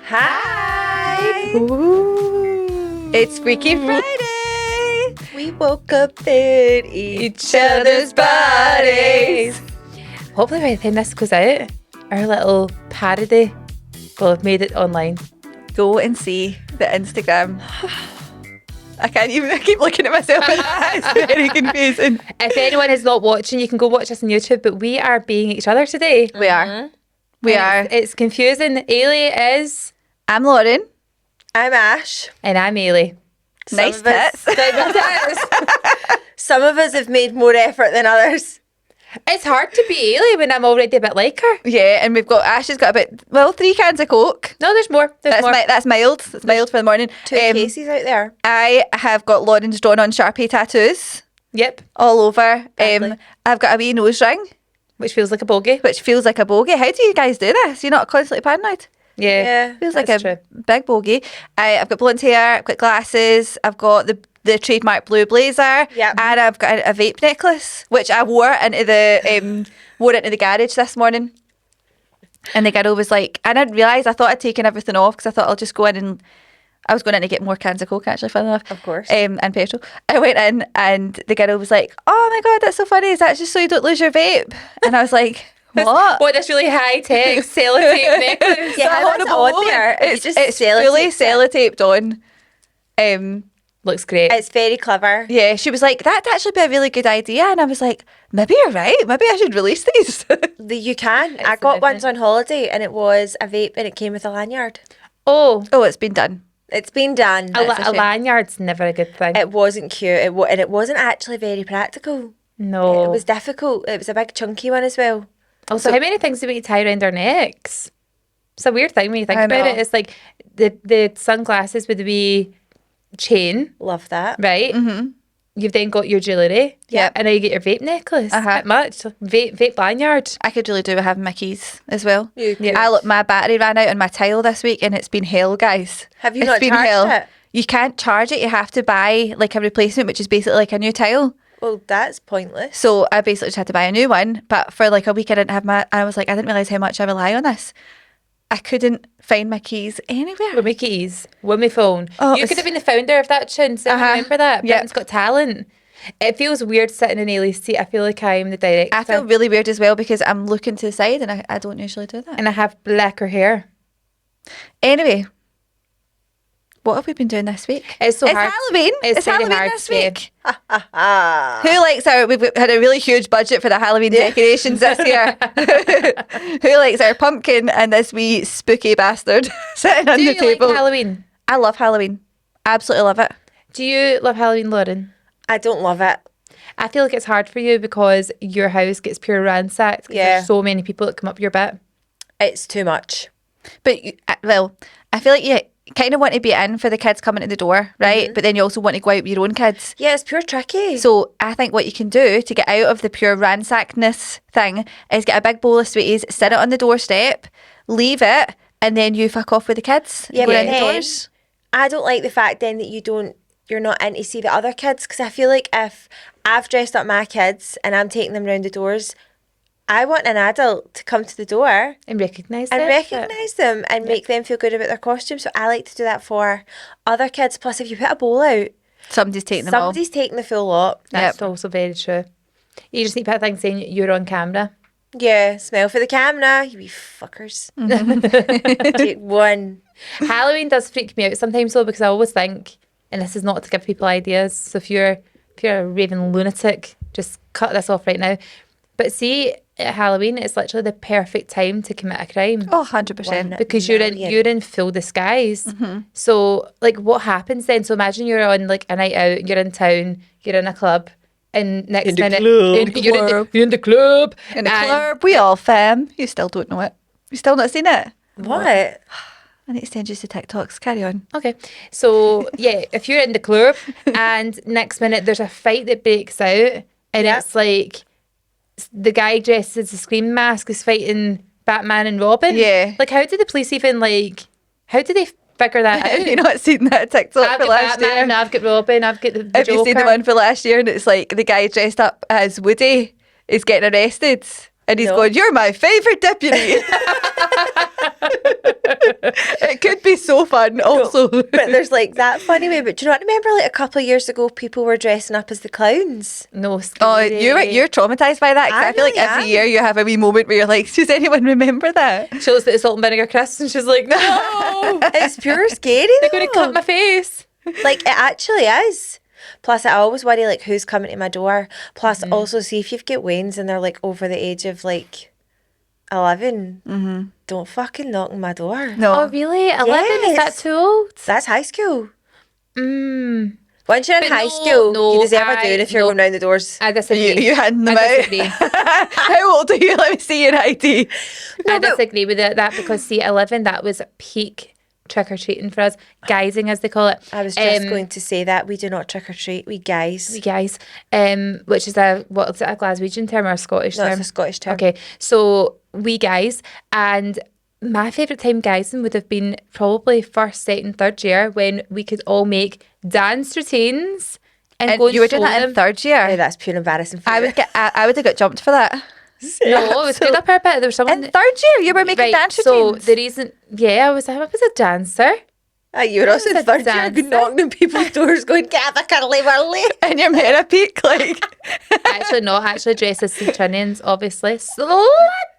Hi! Ooh. It's Freaky Friday! We woke up in each other's bodies. Hopefully by the time this goes out, our little parody will have made it online. Go and see the Instagram. I keep looking at myself and it's very confusing. If anyone is not watching, you can go watch us on YouTube, but we are being each other today. We are. We are. It's confusing. Ailey is... I'm Lauren. I'm Ash. And I'm Ailey. Nice tits. Some of us have made more effort than others. It's hard to be Ailey when I'm already a bit like her. Yeah, and Ash has got about 3 cans of Coke. No, there's more. That's mild. That's mild for the morning. 2 cases out there. I have got Lauren's drawn on Sharpie tattoos. Yep. All over. I've got a wee nose ring. Which feels like a bogey. Which feels like a bogey. How do you guys do this? You're not constantly paranoid? Yeah. Feels like a big bogey. I've got blonde hair, I've got glasses, I've got the trademark blue blazer, and I've got a vape necklace, which I wore into the garage this morning. And the girl was like, I didn't realise, I thought I'd taken everything off because I thought I'll just go in and I was going in to get more cans of Coke, actually, fun enough. Of course. And petrol. I went in and the girl was like, oh my God, that's so funny. Is that just so you don't lose your vape? And I was like, what? What, this really high-tech sellotape necklace? Yeah, how is it on there? It's fully sellotaped on. Looks great. It's very clever. Yeah, she was like, that'd actually be a really good idea. And I was like, maybe you're right. Maybe I should release these. You can. I got ones on holiday and it was a vape and it came with a lanyard. Oh, it's been done. It's been done. A lanyard's never a good thing. It wasn't cute. And it wasn't actually very practical. No. It was difficult. It was a big chunky one as well. Also, how many things do we tie around our necks? It's a weird thing when you think about it. It's like the sunglasses with the wee chain. Love that. Right? Mm-hmm. You've then got your jewellery. Yep. And now you get your vape necklace. Not much. Vape lanyard. I could really do with having my keys as well. Yeah. My battery ran out on my tile this week and it's been hell, guys. Have you not charged it? You can't charge it. You have to buy like a replacement, which is basically like a new tile. Well, that's pointless. So I basically just had to buy a new one. But for like a week, I didn't have I was like, I didn't realise how much I rely on this. I couldn't find my keys anywhere. With my keys, with my phone. Oh, you could have been the founder of that tune, so I remember that. Britain's Got Talent. It feels weird sitting in Ailey's seat. I feel like I'm the director. I feel really weird as well because I'm looking to the side and I don't usually do that. And I have blacker hair. Anyway, what have we been doing this week? It's hard. Halloween. It's very Halloween hard this today. week. Who likes we've had a really huge budget for the Halloween decorations this year. Who likes our pumpkin and this wee spooky bastard sitting on the table? Do you like Halloween? I love Halloween. Absolutely love it. Do you love Halloween, Lauren? I don't love it. I feel like it's hard for you because your house gets pure ransacked. Yeah. There's so many people that come up your bit. It's too much. But, I feel like you kind of want to be in for the kids coming to the door, right? Mm-hmm. But then you also want to go out with your own kids. Yeah, it's pure tricky. So I think what you can do to get out of the pure ransackedness thing is get a big bowl of sweeties, sit it on the doorstep, leave it, and then you fuck off with the kids. Yeah, go but in the doors. I don't like the fact then that you're not in to see the other kids, because I feel like if I've dressed up my kids and I'm taking them round the doors, I want an adult to come to the door and recognise them and make them feel good about their costume. So I like to do that for other kids. Plus, if you put a bowl out, somebody's taking the full lot. That's also very true. You just need to put a thing saying you're on camera. Yeah, smile for the camera, you wee fuckers. Take one. Halloween does freak me out sometimes though, because I always think, and this is not to give people ideas, so if you're a raving lunatic, just cut this off right now. But see, at Halloween, it's literally the perfect time to commit a crime. Oh, 100%. Because you're in full disguise. Mm-hmm. So, like, what happens then? So imagine you're on, like, a night out, you're in town, you're in a club, and next minute... You're in the club. In the club. We all fam. You still don't know it. You still not seen it? What? I need to send you to TikToks. Carry on. Okay. So, yeah, if you're in the club and next minute there's a fight that breaks out and it's like... the guy dressed as a Scream mask is fighting Batman and Robin. Yeah. Like, how did the police even, how did they figure that out? Have you not seen that TikTok I've for got last Batman, year? I've got Robin, I've got the Have Joker. you seen the one for last year? And it's like the guy dressed up as Woody is getting arrested. And he's No. going, you're my favourite deputy. It could be so fun also. But there's like that funny way. But do you not remember like a couple of years ago people were dressing up as the clowns? No, Oh, scary. you're traumatised by that? 'Cause I feel like really every am. year you have a wee moment where you're like, does anyone remember that? She looks at the salt and vinegar crisps and she's like, no, It's pure scary. they're going to cut my face. Like it actually is. Plus, I always worry like who's coming to my door. Plus, also see if you've got Waynes and they're like over the age of like 11. Don't fucking knock on my door. No. Oh, really? 11? Is that Yes. too old? That's high school. Mm. Once you're in But high no, school, no, you deserve a I- doing if you're no. going round the doors. I disagree. You handing them I out? disagree. How old are you? Let me see your ID. I disagree with that because, see, 11, that was peak trick-or-treating for us. Guising, as they call it. I was just going to say that. We do not trick or treat. We guys. We guys, which is what's it, a Glaswegian term or a Scottish No, term? it's a Scottish term. Okay, so we guys, and my favourite time guysing would have been probably first, second, third year when we could all make dance routines and, And go and you were doing show that in them. third year? Yeah, that's pure embarrassing for I you. I would have got jumped for that. No, it was good up our bit. There was someone In third year, you were making dance So routines. the reason, I was a dancer. You were also in That's a third year dancer. knocking on people's doors going, get the curly whirly. And your hair a peak, like. Actually, not actually dressed as Citrinians, obviously. Slut!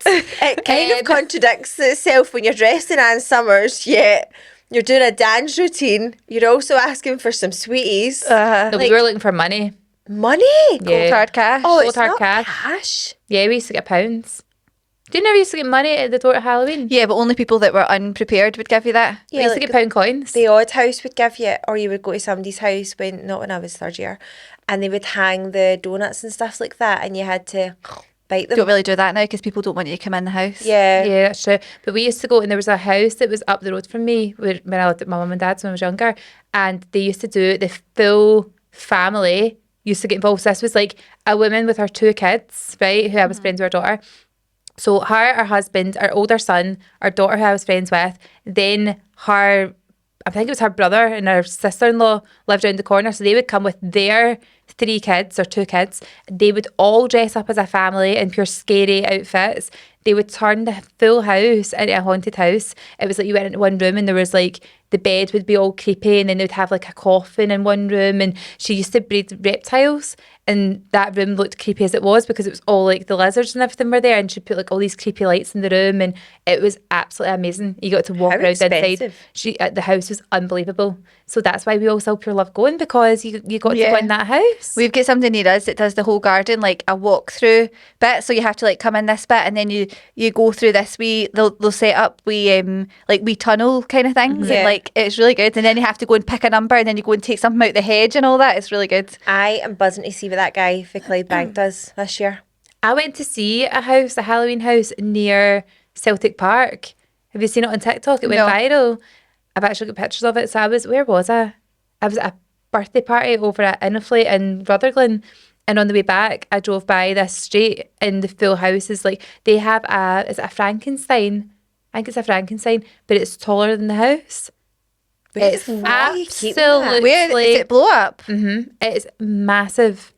It kind of contradicts itself when you're dressed in Ann Summers, yet you're doing a dance routine. You're also asking for some sweeties. No, we were looking for money. Money? Yeah. Cold hard cash. Oh, Cold it's hard not cash. cash. Yeah, we used to get pounds. Do you never used to get money at the door at Halloween? Yeah, but only people that were unprepared would give you that. We used to get pound coins. The odd house would give you, or you would go to somebody's house not when I was third year, and they would hang the donuts and stuff like that, and you had to bite them. Don't really do that now because people don't want you to come in the house. Yeah. Yeah, that's true. But we used to go, and there was a house that was up the road from me when I lived at my mum and dad's when I was younger, and they used to do the full family used to get involved. So this was like a woman with her 2 kids, right, who I was friends with her daughter. So her husband, our older son, our daughter who I was friends with, then her, I think it was her brother and her sister-in-law lived around the corner. So they would come with their 3 kids or 2 kids. They would all dress up as a family in pure scary outfits. They would turn the full house into a haunted house. It was like you went into one room and there was like, the bed would be all creepy and then they would have like a coffin in one room, and she used to breed reptiles, and that room looked creepy as it was because it was all like the lizards and everything were there, and she put like all these creepy lights in the room, and it was absolutely amazing. You got to walk How around inside. expensive. The house was unbelievable. So that's why we all still pure love going, because you got to Yeah. go in that house. We've got somebody near us that does the whole garden, like a walk-through bit. So you have to like come in this bit and then you go through this they'll set up like wee tunnel kind of things. Yeah. And like it's really good. And then you have to go and pick a number and then you go and take something out the hedge and all that. It's really good. I am buzzing to see what that guy for Clydebank does this year. I went to see a Halloween house near Celtic Park. Have you seen it on TikTok? It went No. viral. I've actually got pictures of it. So where was I? I was at a birthday party over at Innoflate in Rutherglen. And on the way back, I drove by this street and the full house is like, they have is it a Frankenstein? I think it's a Frankenstein, but it's taller than the house. It's Why are you keeping that? absolutely, Where is it blow up? it's massive.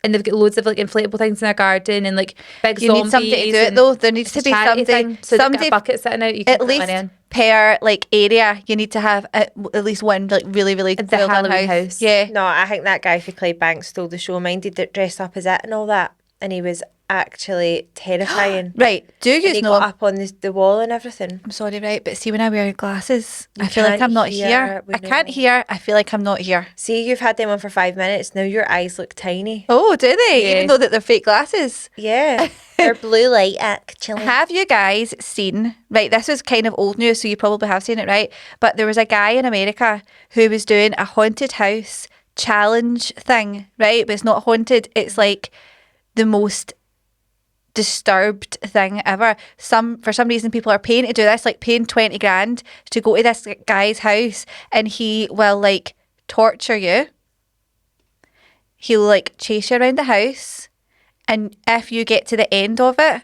And they've got loads of like inflatable things in their garden and like big You zombies. need somebody to do it and though. There needs it's to a be charity somebody, thing. So they've got somebody a bucket sitting out. You can at put least money in. per like area. You need to have at least one like really The well done Halloween house. house. Yeah. No, I think that guy for Clydebank stole the show. Mine did dress up as it and all that. And he was actually terrifying. Right. Do And you he know? got up on the wall and everything. I'm sorry, right, but see when I wear glasses, You I feel like can't I'm not hear, here. we I can't know. hear. I feel like I'm not here. See, you've had them on for 5 minutes. Now your eyes look tiny. Oh, do they? Yeah. Even though that they're fake glasses. Yeah. They're blue light, actually. Have you guys seen, right, this was kind of old news, so you probably have seen it, right? But there was a guy in America who was doing a haunted house challenge thing, right? But it's not haunted. It's like the most disturbed thing ever. For some reason people are paying to do this, like paying 20 grand to go to this guy's house, and he will like torture you. He'll like chase you around the house, and if you get to the end of it,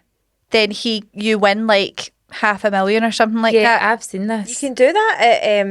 then you win like $500,000 or something like Yeah, that. I've seen this. You can do that at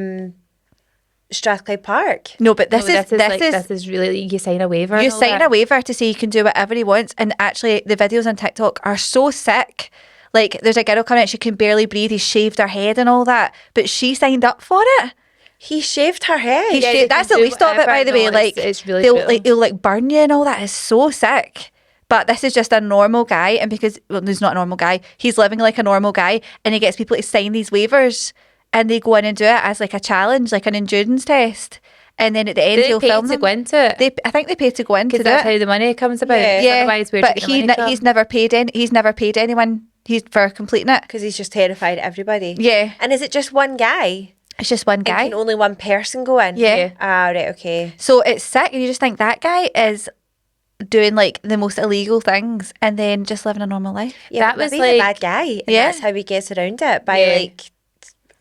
Strathclyde Park. No, but this No, is this is really, you sign a waiver. you and all sign that. a waiver to say you can do whatever he wants, and actually the videos on TikTok are so sick. Like, there's a girl coming out, she can barely breathe, he shaved her head and all that, but she signed up for it. He shaved her head. He Yeah, shaved, they that's can the do least of it, by the whatever. way. No, Like, it's really they'll brutal. he'll like burn you and all that. Is so sick. But this is just a normal guy, and because, well, he's not a normal guy, he's living like a normal guy, and he gets people to sign these waivers, and they go in and do it as like a challenge, like an endurance test, and then at the end Do he'll they pay film to them. go into it? I think they pay to go in to Because do that's it. how the money comes about. Yeah. Yeah, Otherwise, where'd but you get the money he's from? never paid anyone. He's for completing it. Because he's just terrified of everybody. Yeah, And is it just one guy? it's just one And guy. can only one person go in? Yeah. Ah, right, okay. So it's sick, and you just think that guy is doing like the most illegal things, and then just living a normal life. Yeah, That but was maybe the like- bad guy. And Yeah. that's how he gets around it, by Yeah. like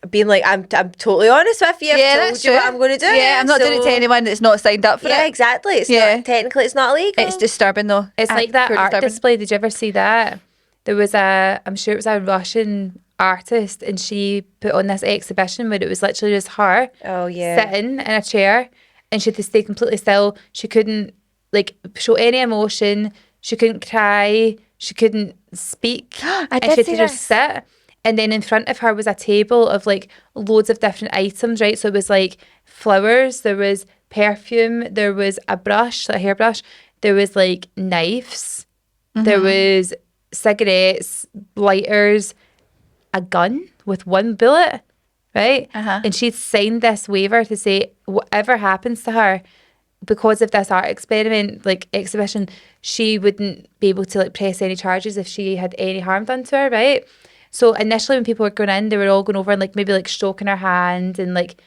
being like, I'm totally honest with you. I've told you what I'm going to do. Yeah, I'm not doing it to so- anyone that's not signed up for Yeah, it. exactly. It's Yeah. not technically, it's not illegal. It's disturbing though. It's like that pure art disturbing. display. Did you ever see that? There was I'm sure it was a Russian artist, and she put on this exhibition where it was literally just her Oh yeah. sitting in a chair, and she had to stay completely still. She couldn't like show any emotion. She couldn't cry. She couldn't speak. I and did she had see to just this. sit. And then in front of her was a table of like loads of different items, right? So it was like flowers, there was perfume, there was a brush, a hairbrush, there was like knives, there was cigarettes, lighters, a gun with one bullet, right? And she'd signed this waiver to say whatever happens to her because of this art experiment, like exhibition, she wouldn't be able to like press any charges if she had any harm done to her, right? So initially when people were going in, they were all going over and like maybe like stroking her hand and like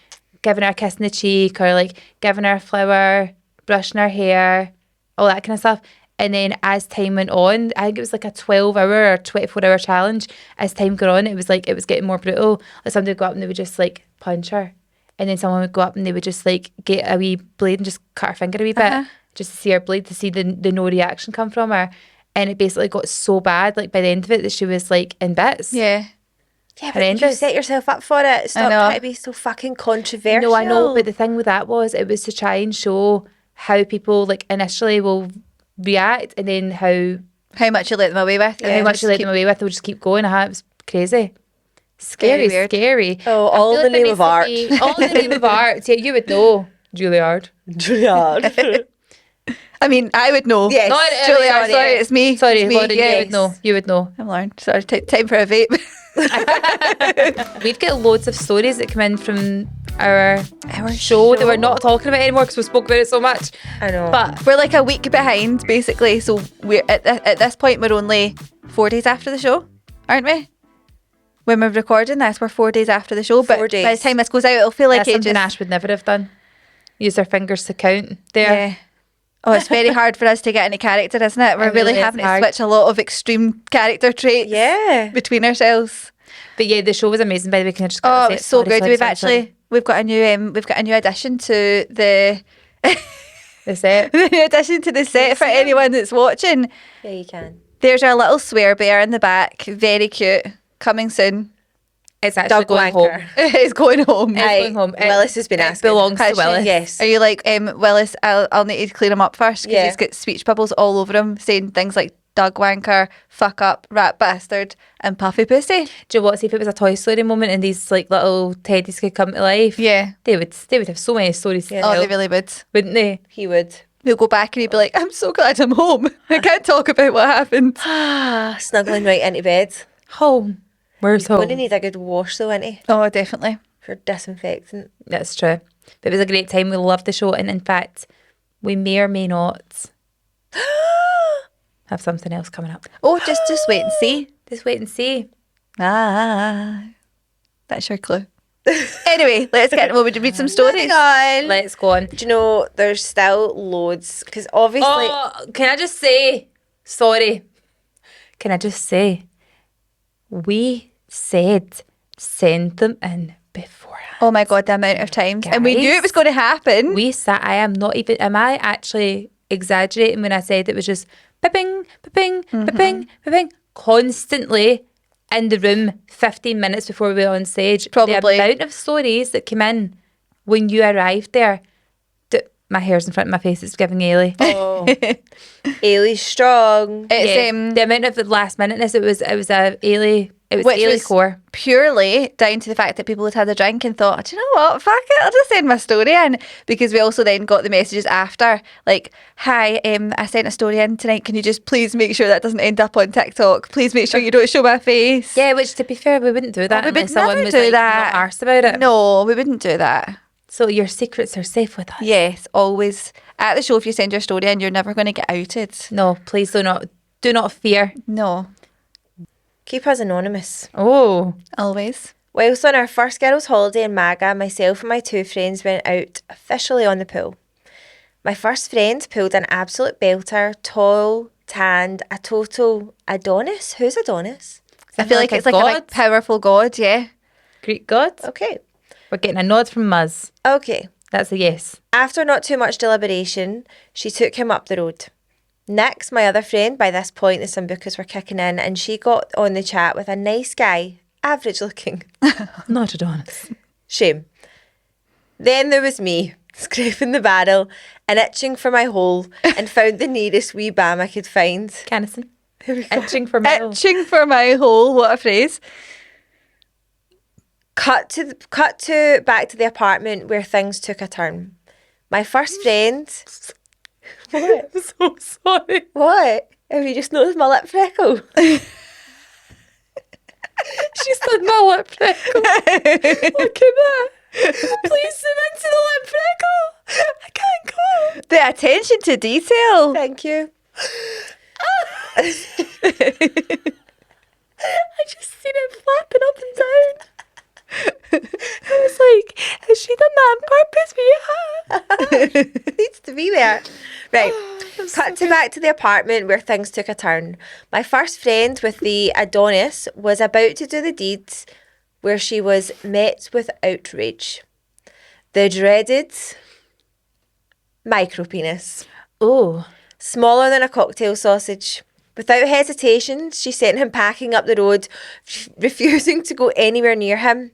giving her a kiss in the cheek or like giving her a flower, brushing her hair, all that kind of stuff. And then as time went on, I think it was like a 12-hour or 24-hour challenge. As time got on, it was getting more brutal. Like somebody would go up and they would just like punch her. And then someone would go up and they would just like get a wee blade and just cut her finger a wee bit just to see her bleed, to see the no reaction come from her. And it basically got so bad, like by the end of it, that she was like in bits. Yeah. Yeah, but you Horrendous. set yourself up for it. Stop know. trying to be so fucking controversial. No, I know, but the thing with that was it was to try and show how people like initially will react, and then How much you let them away with. how much you let them away with, they'll just keep going. It was crazy. Scary, Very weird. scary. Oh, I all feel in the there name of needs to art. be- all in the name of art. Yeah, you would know, Juilliard. Juilliard. I mean, I would know. Yes. No, Julia, sorry, it's me. Sorry, It's me. Lauren, you Yes. would know. You would know. I'm Lauren. Sorry, time for a vape. We've got loads of stories that come in from our show that we're not talking about anymore because we spoke about it so much. I know. But We're like a week behind, basically. So we're at this point, we're only 4 days after the show, aren't we? When we're recording this, we're 4 days after the show. But 4 days. by the time this goes out, it'll feel like that's something ages. Ash would never have done. Use her fingers to count there. Yeah. Oh, it's very hard for us to get into character, isn't it? We're It really really is having to hard. switch a lot of extreme character traits yeah. between ourselves. But yeah, the show was amazing. By the way, can I just Oh, say it's so sorry, good. sorry, sorry. We've got a new addition to the The set. the new addition to the set for anyone that's watching. Yeah, you can. There's our little swear bear in the back, very cute, coming soon. It's actually Dog going wanker. home. It's going home. It's going home. Willis has been it asking. belongs to Has she? Willis. Yes. Are you like, Willis, I'll need to clean him up first because Yeah. he's got speech bubbles all over him saying things like dog wanker, fuck up, rat bastard and puffy pussy. Do you know what? See if it was a Toy Story moment and these like little teddies could come to life. Yeah. They would have so many stories to Yeah. tell, Oh, they really would. wouldn't they? He would. He'll go back and he'd be like, I'm so glad I'm home. I can't talk about what happened. Snuggling right into bed. Home. Where's home? Going to need a good wash though, isn't he? Oh, definitely. For disinfectant. That's true. But it was a great time. We loved the show, and in fact, we may or may not have something else coming up. Oh, just wait and see. Just wait and see. Ah, that's your clue. Anyway, let's get. Well, we read some stories. Moving on. Let's go on. Do you know there's still loads? Because obviously, Oh, can I just say, sorry. Can I just say, we said send them in beforehand. Oh my god, the amount of times, and we knew it was Guys, going to happen. We sat, am I actually exaggerating when I said it was just bipping, bipping, bipping, bipping, constantly in the room 15 minutes before we were on stage? Probably. The amount of stories that came in when you arrived there, my hair's in front of my face, it's giving Ailey. Oh, Ailey's strong. It's The amount of the last minuteness, it was a Ailey. It was which Ailey was core. purely down to the fact that people had a drink and thought, do you know what, fuck it, I'll just send my story in. Because we also then got the messages after, like, hi, I sent a story in tonight, can you just please make sure that doesn't end up on TikTok? Please make sure you don't show my face. Yeah, which to be fair, we wouldn't do that we would unless someone never was do like, that. not arsed about it. No, we wouldn't do that. So your secrets are safe with us. Yes, always. At the show, if you send your story in, you're never going to get outed. No, please do not fear. No, Keep us anonymous. Oh. always. Whilst on our first girls' holiday in Maga, myself and my 2 friends went out officially on the pool. My first friend pulled an absolute belter, tall, tanned, a total Adonis. Who's Adonis? I feel like a it's like a god? big, powerful god, yeah. Greek gods. Okay. We're getting a nod from Muzz. Okay. That's a yes. After not too much deliberation, she took him up the road. Next, my other friend, by this point the Sambucas were kicking in, and she got on the chat with a nice guy, average looking. Not Adonis. Shame. Then there was me, scraping the barrel and itching for my hole, and found the nearest wee bam I could find. Canison. Itching for metal. Itching for my hole, what a phrase. Cut to back to the apartment where things took a turn. My first friend. What? I'm so sorry. What? Have you just noticed my lip freckle? She said my lip freckle. Look at that. Please zoom into the lip freckle. I can't go. The attention to detail. Thank you. I just seen it flapping up and down. I was like, has she done that on purpose? It needs to be there. Right. Cut to back to the apartment where things took a turn. My first friend with the Adonis was about to do the deeds where she was met with outrage. The dreaded micro penis. Oh. Smaller than a cocktail sausage. Without hesitation, she sent him packing up the road, refusing to go anywhere near him.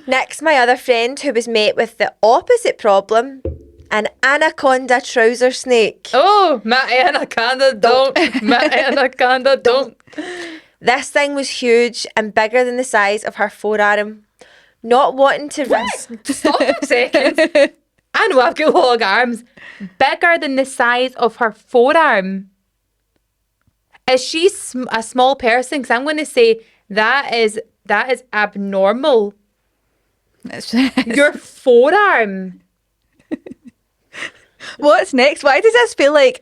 Next, my other friend, who was met with the opposite problem, an anaconda trouser snake. Oh, my anaconda don't. My anaconda don't. This thing was huge and bigger than the size of her forearm. Not wanting to risk... Stop a second. I know I've got long arms. Bigger than the size of her forearm. Is she a small person? Because I'm going to say that is abnormal. Your forearm. What's next? Why does this feel like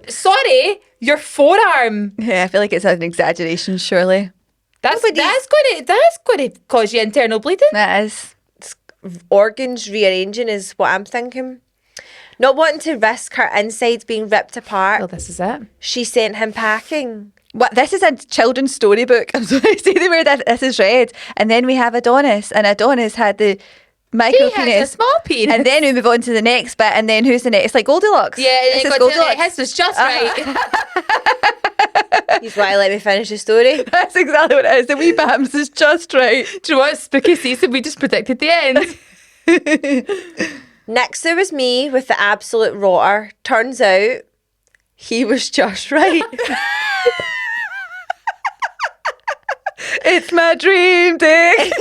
Sorry, your forearm. Yeah, I feel like it's an exaggeration, surely. That's going to cause you internal bleeding. That is. Organs rearranging is what I'm thinking. Not wanting to risk her insides being ripped apart, Well, this is it. she sent him packing. What, this is a children's storybook. I'm sorry to say the word that this is read. And then we have Adonis, and Adonis had the micro He had a penis. small penis. And then we move on to the next bit, and then who's the next? It's like Goldilocks. Yeah, This it is got to, his was just right. He's why let me finish the story. That's exactly what it is. The wee bams is just right. Do you know what? Spooky season, we just predicted the end. Next there was me with the absolute rotter. Turns out he was just right. It's my dream day.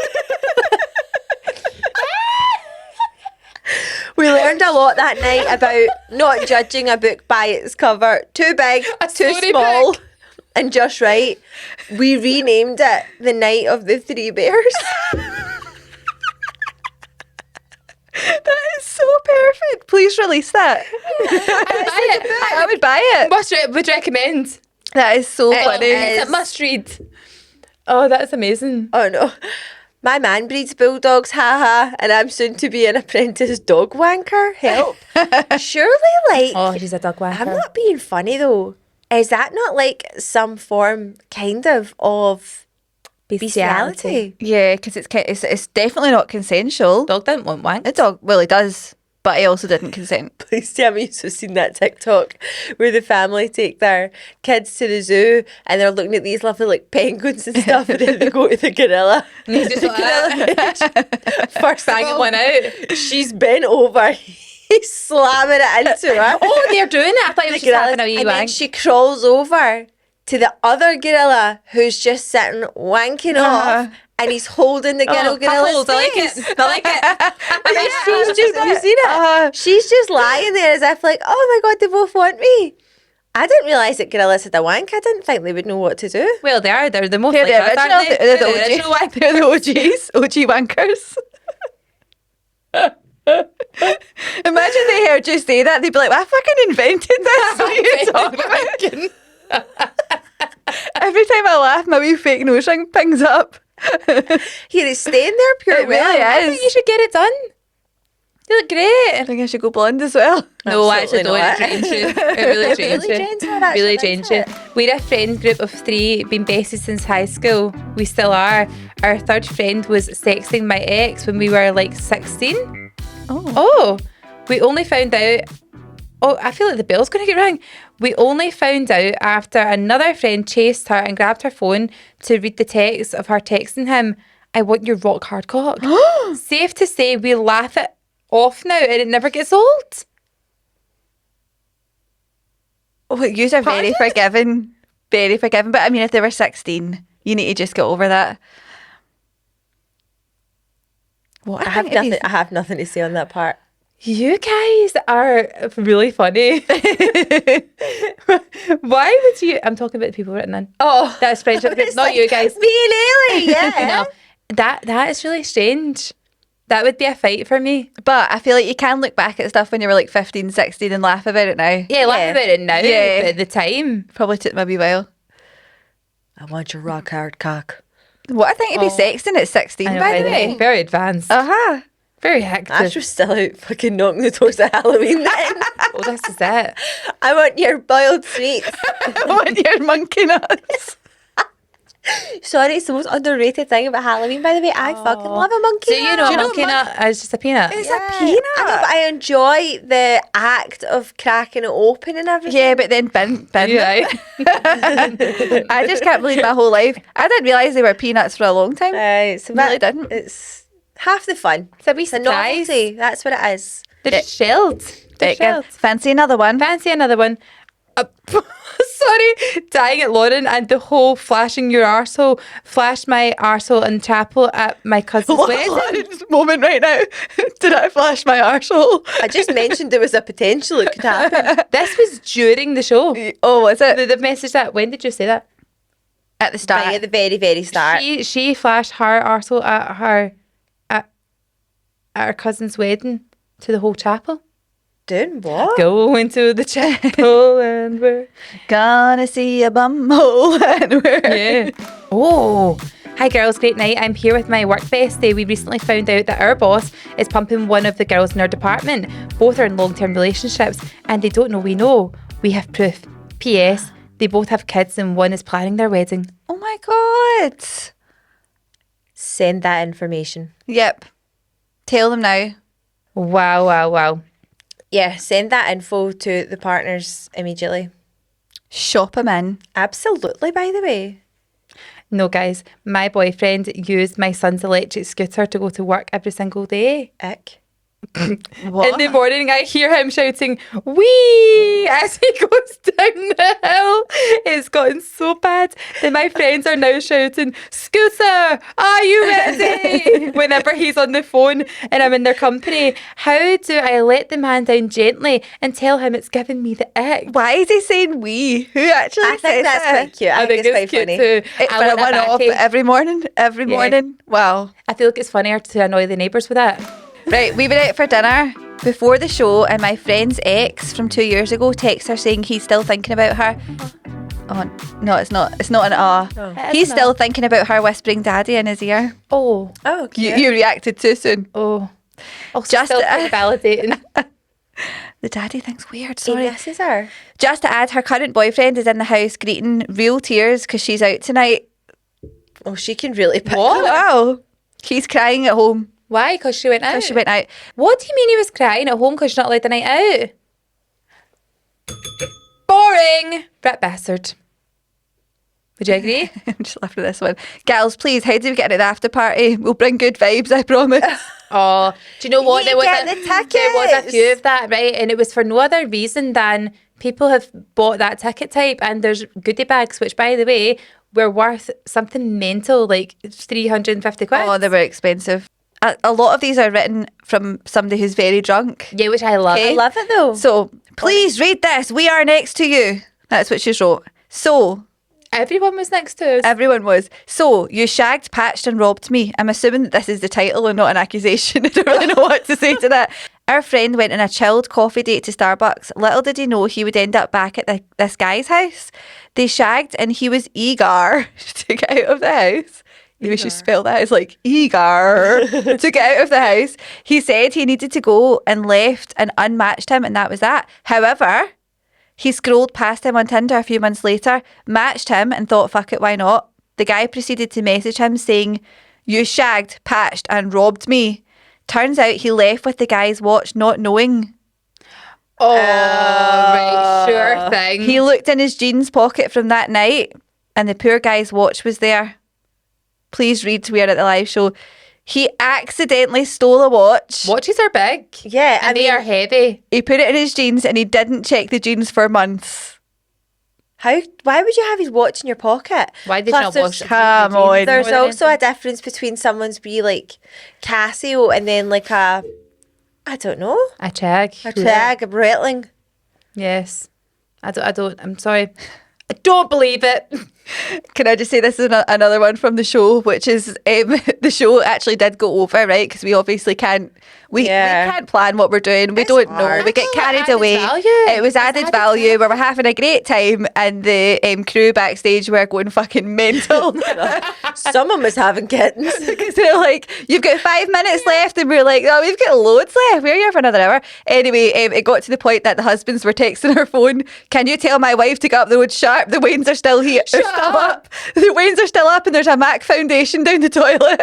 We learned a lot that night about not judging a book by its cover. Too big, too small, and just right. We renamed it The Night of the Three Bears. That is so perfect. Please release that. I would buy it. Would recommend. That is so funny. It's a must read. Oh, that's amazing. Oh no. My man breeds bulldogs, haha, and I'm soon to be an apprentice dog wanker. Help. Surely, like, Oh, she's a dog wanker. I'm not being funny though. Is that not like some form, kind of bestiality? Yeah, because it's definitely not consensual. Dog didn't want wank. The dog, well, he does. but I also didn't consent. Please tell me you've seen that TikTok where the family take their kids to the zoo and they're looking at these lovely like penguins and stuff, and then they go to the gorilla. And he's just like, First banging one out. she's bent over. He's slamming it into her. Oh, they're doing it. I thought it was just having a wee and then wank. she crawls over to the other gorilla who's just sitting wanking off, and he's holding the gorilla's Cuckold, I like face. it. I like it. And she's just, have you seen it? She's just lying there as if like, oh my God, they both want me. I didn't realise that gorillas had a wank. I didn't think they would know what to do. Well, they are. They're the most They're like the us, original. aren't they? They're the They're original OGs. They're the OG wankers. Imagine they heard you say that. They'd be like, well, I fucking invented this. What are you talking about? Every time I laugh, my wee fake nose ring pings up. Here, it's staying there pure It really will. I is. think you should get it done. You look I great. think I should go blonde as well. No, actually, Absolutely don't. not. It drains you. It really drains you. drains her, actually, Really doesn't drains you. it? We're a friend group of 3, been besties since high school. We still are. Our third friend was sexting my ex when we were like 16. Oh, we only found out. Oh, I feel like the bell's going to get rang. We only found out after another friend chased her and grabbed her phone to read the text of her texting him, I want your rock hard cock. Safe to say, we laugh it off now and it never gets old. Oh, you are very forgiving. Very forgiving. But I mean, if they were 16, you need to just get over that. What I have nothing to say on that part. You guys are really funny. Why would you? I'm talking about the people written in. Oh, That's friendship group, it's not like you guys. Me and Ailey, yeah. No, that is really strange. That would be a fight for me. But I feel like you can look back at stuff when you were like 15, 16 and laugh about it now. Yeah, laugh about it now. Yeah. But at the time, Probably took me a wee while. I want your rock hard cock. What I think to be sexting at 16, I know, by the very- way. very advanced, Uh-huh. very active. Ash was still out fucking knocking the doors at Halloween then. Oh, this is it. I want your boiled sweets. I want your monkey nuts. Sorry, it's the most underrated thing about Halloween, by the way. I fucking love a monkey Do you know nut. a monkey nut is just a peanut? It's Yeah. a peanut. I know, but I enjoy the act of cracking it open and everything. Yeah, but then bin. Yeah. I just can't believe my whole life. I didn't realise they were peanuts for a long time. It's a Really bit- didn't. It's half the fun. It's a wee It's a surprise. novelty. That's what it is. They're just shelled. They're Right, shelled. fancy another one? Fancy another one. Sorry, dying at Lauren and the whole flashing your arsehole flashed my arsehole in chapel at my cousin's wedding. Lauren's moment right now. Did I flash my arsehole? I just mentioned there was a potential it could happen. This was during the show. Oh, was it? They've messaged that. When did you say that? At the start. Right at the very, very start. She flashed her arsehole at her cousin's wedding to the whole chapel. Doing what? Going to the chapel and we're Gonna see a bumhole and we're... yeah. Oh, hi girls, great night. I'm here with my work bestie. We recently found out that our boss is pumping one of the girls in our department. Both are in long-term relationships and they don't know we know. We have proof. P.S. They both have kids and one is planning their wedding. Oh my God. Send that information. Yep. Tell them now. Wow, wow, wow. Yeah, send that info to the partners immediately. Shop them in. Absolutely, by the way. No, guys, my boyfriend used my son's electric scooter to go to work every single day. Ick. What? In the morning, I hear him shouting, "Wee!" as he goes down the hill. It's gotten so bad that my friends are now shouting, "Scooter, are you ready?" whenever he's on the phone and I'm in their company. How do I let the man down gently and tell him it's giving me the ick? Why is he saying we? Who actually I think says that's that? quite cute. I think it's quite cute funny. too. It's I for a want that one-off backing. every morning. Every Yeah. morning. Wow. I feel like it's funnier to annoy the neighbours with that. Right, we were out for dinner before the show and my friend's ex from 2 years ago texts her saying he's still thinking about her. Oh, no, it's not. It's not an ah. He's still thinking about her whispering daddy in his ear. Oh, Oh, cute. You reacted too soon. oh. Also Just- still validating. The daddy thing's weird, He sorry. misses her. Just to add, her current boyfriend is in the house greeting real tears because she's out tonight. Oh, she can really pick What? them up. Wow. He's crying at home. Why? Because she went out? Because she went out. What do you mean he was crying at home because she's not allowed the night out? Boring. Brett Bastard. Would you agree? I'm just laughing at this one. Gals, please, how do we get into the after party? We'll bring good vibes, I promise. Oh, do you know what? You There was a tickets. few of that, right? And it was for no other reason than people have bought that ticket type and there's goodie bags, which, by the way, were worth something mental, like 350 quid. Oh, they were expensive. A lot of these are written from somebody who's very drunk. Yeah, which I love. I love it though. So, please read this. We are next to you. That's what she wrote. So, Everyone was next to us. everyone was. So, you shagged, patched and robbed me. I'm assuming that this is the title and not an accusation. I don't really know what to say to that. Our friend went on a chilled coffee date to Starbucks. Little did he know he would end up back at this guy's house. They shagged and he was eager to get out of the house. We should spell that as like eager to get out of the house. He said he needed to go and left and unmatched him, and that was that. However, he scrolled past him on Tinder a few months later, matched him and thought, fuck it, why not? The guy proceeded to message him saying, you shagged, patched and robbed me. Turns out he left with the guy's watch not knowing. Oh, right, sure thing. He looked in his jeans pocket from that night and the poor guy's watch was there. Please read, we are at the live show. He accidentally stole a watch. Watches are big. Yeah, And they are heavy. He put it in his jeans and he didn't check the jeans for months. Why would you have his watch in your pocket? Why did you Plus, not there's- wash it? Come on. There's More than also a difference between someone's wee like Casio and then like a, I don't know, A check. a tag, a Breitling. Yes. I'm sorry. I don't believe it. Can I just say this is another one from the show, which is the show actually did go over, right? Because we obviously can't, we can't plan what we're doing. We don't know. hard. We get Oh, carried added away. value. It was added value. We were having a great time, and the crew backstage were going fucking mental. Someone was having kittens. Because they're like, you've got 5 minutes left, and we're like, oh, we've got loads left. We're here for another hour. Anyway, it got to the point that the husbands were texting her phone. Can you tell my wife to get up the road sharp? The Waynes are still here. They're still up. The Waynes are still up, and there's a MAC foundation down the toilet.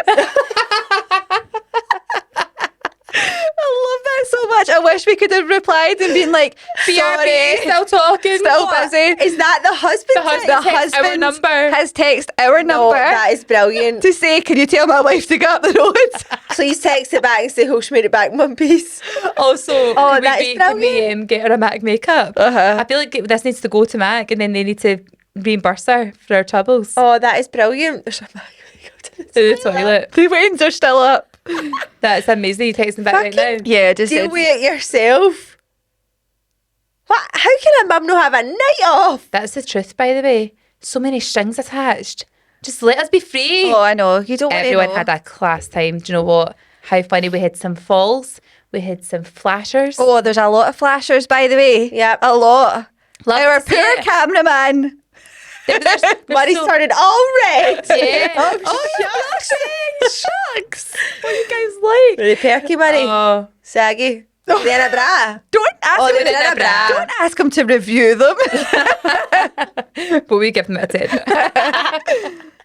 I love that so much. I wish we could have replied and been like, BRB, sorry, still talking. still What? busy. Is that the husband? The husband The text our husband number. has texted our No, number that is brilliant. to say, can you tell my wife to get up the road? Please text it back and say, "Oh, she made it back in one piece." Also, Oh, that is can we brilliant. get her a MAC makeup? I feel like this needs to go to MAC and then they need to reimburse her for her troubles Oh, that is brilliant. There's a to the toilet. The Waynes are still up. That's amazing. You texting back right now. Yeah, just Deal said, with it yourself. What? How can a mum not have a night off? That's the truth, by the way. So many strings attached. Just let us be free. oh, I know. You don't want to Everyone know. had a class time. Do you know what? How funny. We had some falls. We had some flashers. Oh, there's a lot of flashers, by the way. Yep. A lot. Love Our to see poor it. cameraman. Money's started all red. Yeah. Shucks. What are you guys like? Really perky money. Oh. Saggy. Then a bra. Don't ask Oh, him. they did a bra. Don't ask him to review them. But we give them a 10.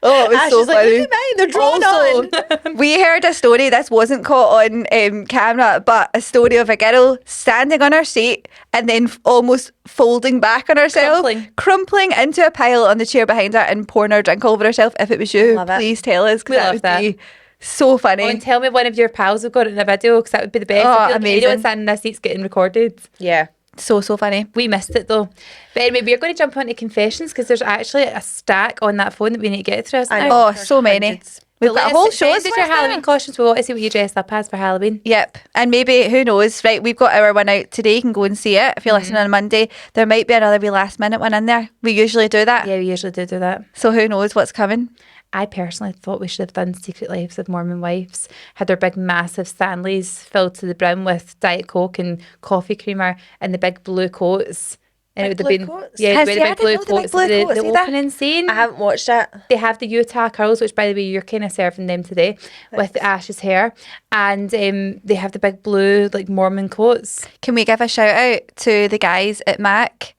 Oh, it was so She's like, funny. look at mine. They're drawn on. We heard a story, this wasn't caught on camera, but a story of a girl standing on her seat and then almost folding back on herself, crumpling into a pile on the chair behind her and pouring her drink all over herself. If it was you, Love it. please tell us, We because that love would that. be so funny. Oh, and tell me one of your pals have got it in a video because that would be the best. Oh, I feel like amazing. anyone standing in their seats getting recorded. Yeah. So funny. We missed it though. But anyway, we're going to jump onto confessions because there's actually a stack on that phone that we need to get through. Isn't I there? know. Oh, so many. Hundreds. We've But got a let's whole show. send us your Halloween costumes. We want to see what you dressed up as for Halloween. Yep. And maybe, who knows, right, we've got our one out today. You can go and see it. If you're listening on Monday, there might be another wee last minute one in there. We usually do that. Yeah, we usually do that. So who knows what's coming. I personally thought we should have done Secret Lives of Mormon Wives. Had their big massive Stanleys filled to the brim with Diet Coke and coffee creamer and the big blue coats. And it would have blue been coats? yeah, Has it he would have been added blue all the big coats. blue The coats either? opening scene. I haven't watched it. They have the Utah curls, which by the way you're kind of serving them today with Ash's hair, and they have the big blue like Mormon coats. Can we give a shout out to the guys at MAC,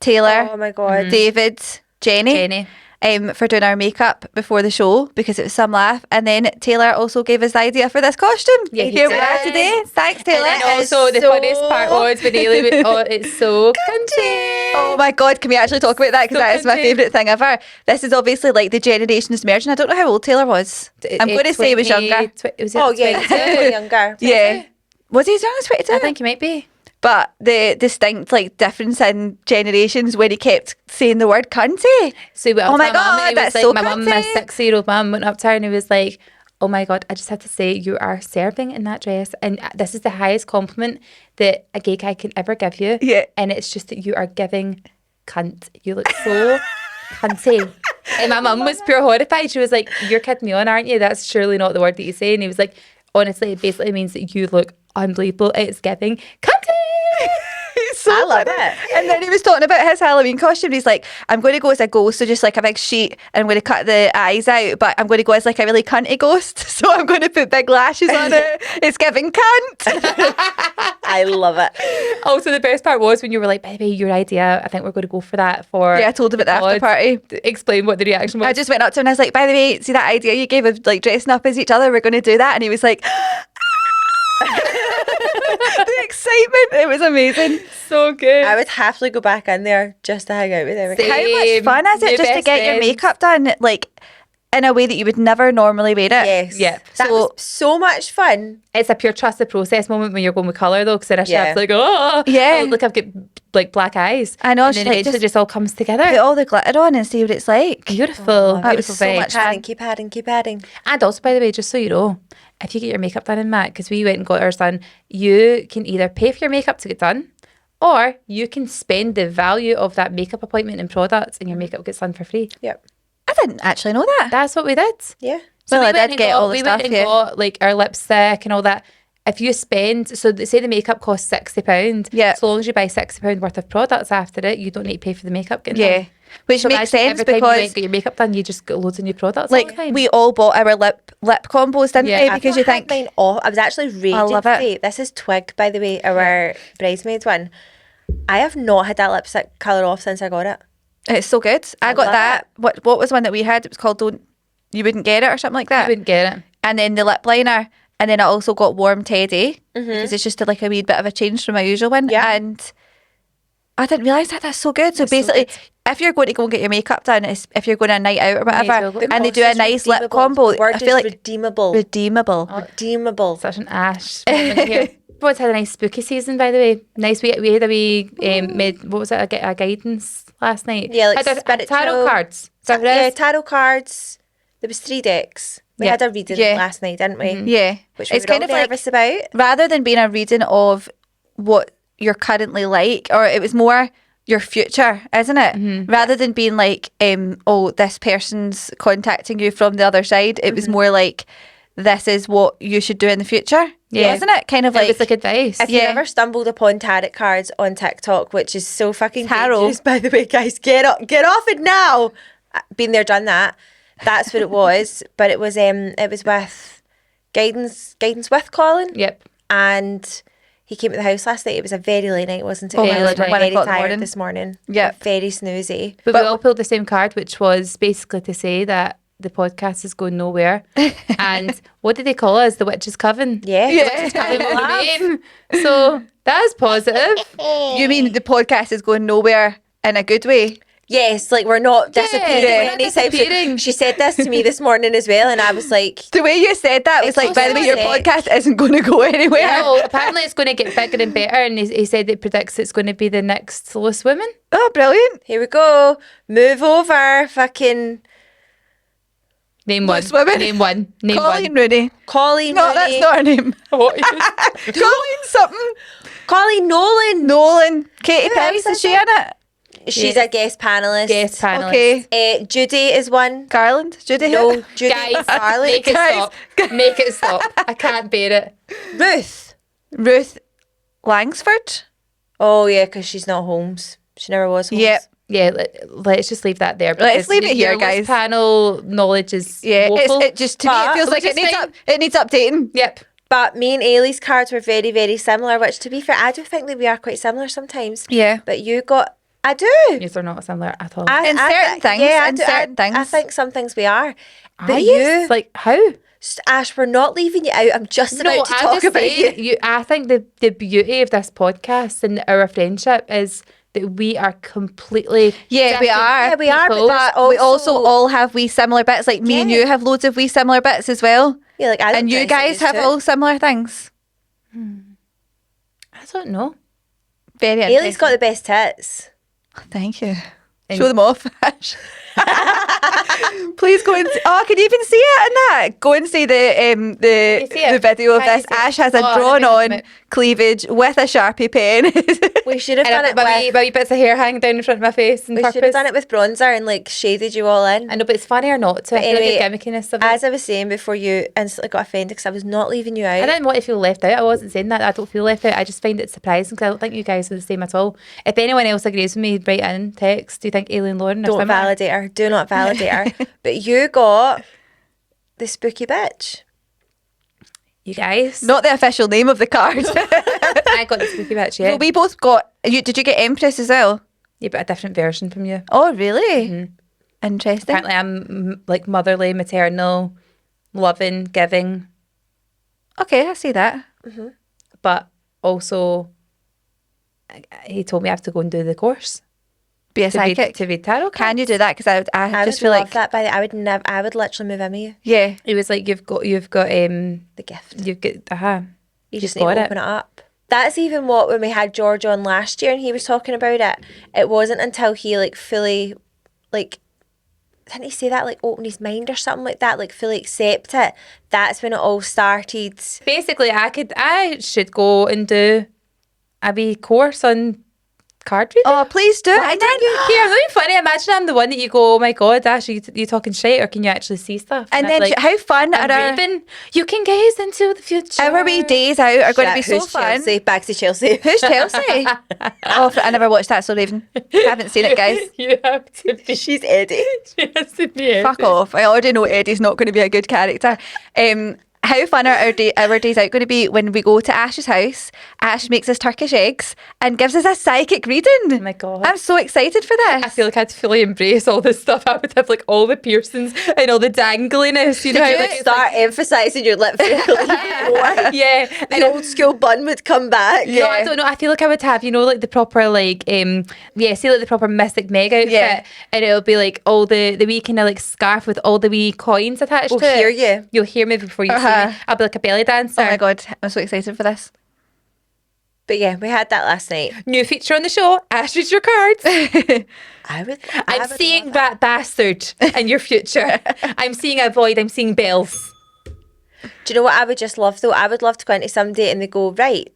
Taylor, Oh my God. David, Jenny. for doing our makeup before the show because it was some laugh. And then Taylor also gave us the idea for this costume. Yeah, he Here we did. are today. Thanks, Taylor. And also, the funniest part was when Ailey, it's so cunty. Oh my God, can we actually talk about that? Because So that is my cunty. favourite thing ever. This is obviously like the generations merging. I don't know how old Taylor was. I'm going to say he was younger. Oh yeah, he's definitely younger. Yeah. Was he as young as 22? I think he might be. But the distinct like difference in generations when he kept saying the word cunty. So he went up Oh to my my mum, and God, he was that's like, so my mum, my cunty. 6-year-old mum went up to her and he was like, oh my God, I just have to say you are serving in that dress, and this is the highest compliment that a gay guy can ever give you. Yeah. And it's just that you are giving cunt. You look so cunty. And my mum was pure horrified. She was like, you're kidding me on, aren't you? That's surely not the word that you say. And he was like, honestly, it basically means that you look unbelievable. It's giving cunty. So I love funny. it. And then he was talking about his Halloween costume. He's like, I'm going to go as a ghost, so just like a big sheet, and I'm going to cut the eyes out, but I'm going to go as like a really cunty ghost. So I'm going to put big lashes on it. It's giving cunt. I love it. Also, the best part was when you were like, by the way, your idea, I think we're going to go for that for... Yeah, I told him at the after party. Explain what the reaction was. I just went up to him and I was like, by the way, see that idea you gave of like dressing up as each other? We're going to do that. And he was like, the excitement. It was amazing. so good. I would happily go back in there just to hang out with him. Same. How much fun is New it just to best get your friends. makeup done like in a way that you would never normally wear it? Yes. Yeah. That So- was so much fun. It's a pure trust the process moment when you're going with colour though, because initially I Yeah. was like, oh, Yeah. I look like I've got like black eyes. I know, And she's then like, eventually just just all comes together. Put all the glitter on and see what it's like. Beautiful. that was Beautiful so vibes. much Keep fun. adding, keep adding, keep adding. And also, by the way, just so you know, if you get your makeup done in MAC, because we went and got ours done, you can either pay for your makeup to get done, or you can spend the value of that makeup appointment in products and your makeup gets done for free. Yep. I didn't actually know that. That's what we did. Yeah. Well, I we went did and get all the we stuff, went and yeah. got like our lipstick and all that. If you spend, say the makeup costs £60, Yeah. so long as you buy £60 worth of products after it, you don't need to pay for the makeup getting Yeah. done. Which So makes imagine sense every time you because went, get your makeup done, you just got loads of new products all the like time. we all bought our lip combos, didn't Yeah, we? I've Because you think mine off. I was actually raging love it. today. This is Twig, by the way, our bridesmaids one. I have not had that lipstick colour off since I got it. it's so good. I got love that. What was one that we had? It was called Don't You Wouldn't Get It or something like I that. wouldn't get it. And then the lip liner. And then I also got Warm Teddy because it's just like a wee bit of a change from my usual one. Yeah. And I didn't realise that. That's so good. So That's so basically, good. if you're going to go and get your makeup done, if you're going on a night out or whatever, well go. and they do a nice lip combo, The word I feel is like redeemable. redeemable. Redeemable. Such an ash moment here. Everyone's had a nice spooky season, by the way. Nice. We had a wee what was it? A guidance last night. Yeah, like had a spiritual- tarot cards. Is that what it Yeah, is? tarot cards. There was 3 decks. We Yeah. had a reading Yeah. last night, didn't we? Yeah, Which we it's were kind all of like nervous about. rather than being a reading of what you're currently like, or it was more your future, isn't it? Rather than being like, oh, this person's contacting you from the other side, it was more like, this is what you should do in the future. Yeah. Isn't it? Kind of It like, was like advice. If you ever stumbled upon tarot cards on TikTok, which is so fucking Tarot. dangerous, by the way, guys, get off it now. Been there, done that. That's what it was. But it was with guidance with Colin, Yep. and he came to the house last night. It was a very late night, wasn't it? Oh, I very was late night. 1 very o'clock in the tired morning. this morning. Yep. Very snoozy. But we all pulled the same card, which was basically to say that the podcast is going nowhere. And what did they call us? The Witch's Coven. Yeah. Witch's Coven was the name. So that's positive. you mean the podcast is going nowhere in a good way? Yes, like we're not disappearing. we're not anytime soon. disappearing. She said this to me this morning as well, and I was like, The way you said that was It's like, by the way, your so sick. podcast isn't going to go anywhere. No, apparently it's going to get bigger and better. And he said it predicts it's going to be the next Lost Women. Oh, brilliant. here we go. Move over. Fucking Name one. Lost Women. Name one. Name Colleen one. Rooney. Colleen No, Rooney. that's not her name. What? Colleen something. Colleen Nolan. Nolan. Katie Who Price, else is she is in it? She's Yes. a guest panelist. Guest panelist. Okay. Judy is one. Garland? Judy? No, Judy Guys, Garland. make it Guys. stop. Make it stop. I can't bear it. Ruth. Ruth Langsford? Oh yeah, because she's not Holmes. She never was Holmes. Yep. Yeah, let's just leave that there. Let's because leave it here, your list guys. Panel knowledge is Yeah, woeful. it just, to me, it But- feels like Which is fine. it needs updating. Yep. But me and Ailey's cards were very, very similar, which to be fair, I do think that we are quite similar sometimes. Yeah. But you got I do. Yes, they're not similar at all. In certain things, Yeah, in certain things. I think some things we are. But Are you, like how? Ash, we're not leaving you out. I'm just about to talk about you. I think the beauty of this podcast and our friendship is that we are completely Yeah, we different are. Yeah, we are, people. but We also all have wee similar bits. Like me and Yeah. you have loads of wee similar bits as well. Yeah, like I don't And you dress guys like have all similar things. I don't know. Very Ailey's interesting. got the best tits. Thank you. And- Show them off, Ash. Please go and see. Oh, can you even see it in that? Go and see you see the it? video of Can you this. see it? Ash has a Oh, drawn let me on cleavage with a Sharpie pen. We should have And done I've it got my with. wee bits of hair hanging down in front of my face. And We should have done it with bronzer and like shaded you all in. I know, but it's funnier not to. But I feel anyway, like the gimmickiness of it. As I was saying before, you instantly got offended because I was not leaving you out. I didn't want to feel left out. I wasn't saying that. I don't feel left out. I just find it surprising because I don't think you guys are the same at all. If anyone else agrees with me, write in, text. Do you think Ailey and Lauren are Don't similar? validate her. Do not validate her. But you got the spooky bitch. You guys. Not the official name of the card. I got the spooky bitch, yeah. Well, we both got. Did you get Empress as well? Yeah, but a different version from you. Oh, really? Interesting. Apparently I'm like motherly, maternal, loving, giving, Okay, I see that. but also he told me I have to go and do the course Be a psychic. to be tarot Can cards. you do that? Because I I just would feel love like that. By the, I would never. I would literally move in with you. yeah. He was like, you've got The gift. you You just got need to it. open it up. That's even what when we had George on last year and he was talking about it. It wasn't until he like fully, like, didn't he say that like open his mind or something like that? Like fully accept it. That's when it all started. Basically, I should go and do a wee course on card reading. Oh, please do. Why didn't you hear? I'm not funny. Imagine I'm the one that you go, oh my god, Ash, you talking shit, or can you actually see stuff? And I'm then like, how fun I'm are our, Raven. You can gaze into the future. our wee days out are going to be Shit, so who's fun. Chelsea? Back to Chelsea. Who's Chelsea? Oh, I never watched that, so Raven. Haven't seen it, guys. You have to be. She's Eddie. She has to be. Fuck off. I already know Eddie's not going to be a good character. How fun are our days out going to be when we go to Ash's house? Ash makes us Turkish eggs and gives us a psychic reading. Oh my god. I'm so excited for this. I feel like I'd fully embrace all this stuff. I would have like all the piercings and all the dangliness. You know, how, You like, would it's start emphasising your lip filler. like, yeah. The old school bun would come back. No, I don't know. I feel like I would have, like the proper like say like the proper Mystic Meg outfit, Yeah. and it'll be like all the wee kind of like scarf with all the wee coins attached We'll to it. hear you. You'll hear me before you see Uh-huh. me. I'll be like a belly dancer. Oh my god, I'm so excited for this. But yeah, we had that last night. New feature on the show: Ash reads your cards. I'm I'm seeing that bastard in your future. I'm seeing a void. I'm seeing bells. Do you know what I would just love though? I would love to go into somebody and they go, right,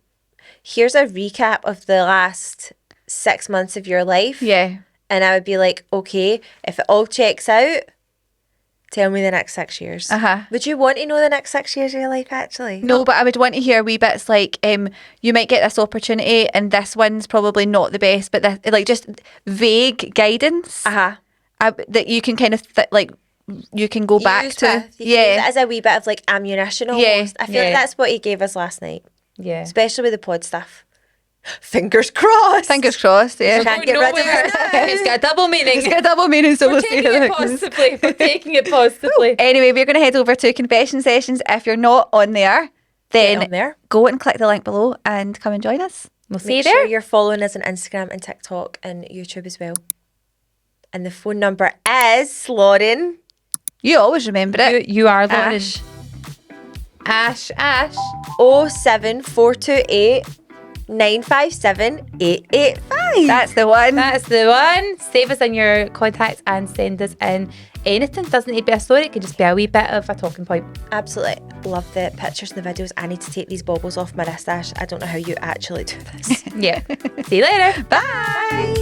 here's a recap of the last 6 months of your life. Yeah. And I would be like, okay, if it all checks out, tell me the next 6 years. Uh-huh. Would you want to know the next 6 years of your life actually? No, but I would want to hear wee bits like you might get this opportunity and this one's probably not the best, but like just vague guidance Uh-huh. that you can kind of you can go back Use to. with. You can use it as a wee bit of like ammunition almost. Yeah, I feel like yeah. that's what he gave us last night. Yeah. Especially with the pod stuff. Fingers crossed. Fingers crossed, yeah. Can't get rid of it now. It's got a double meaning. It's got a double meaning, so We're we'll see taking how it that goes. positively. We're taking it positively. Anyway, we're going to head over to confession sessions. If you're not on there, then Get on there. go and click the link below and come and join us. We'll see you Make there. sure you're following us on Instagram and TikTok and YouTube as well. And the phone number is, Lauren. You always remember it. You are Lauren. Ash. Ash. 07428 957 885. That's the one. That's the one. Save us in your contacts and send us in anything. Doesn't need to be a story. It can just be a wee bit of a talking point. Absolutely love the pictures and the videos. I need to take these baubles off my wrist, Ash. I don't know how you actually do this. Yeah. See you later. Bye.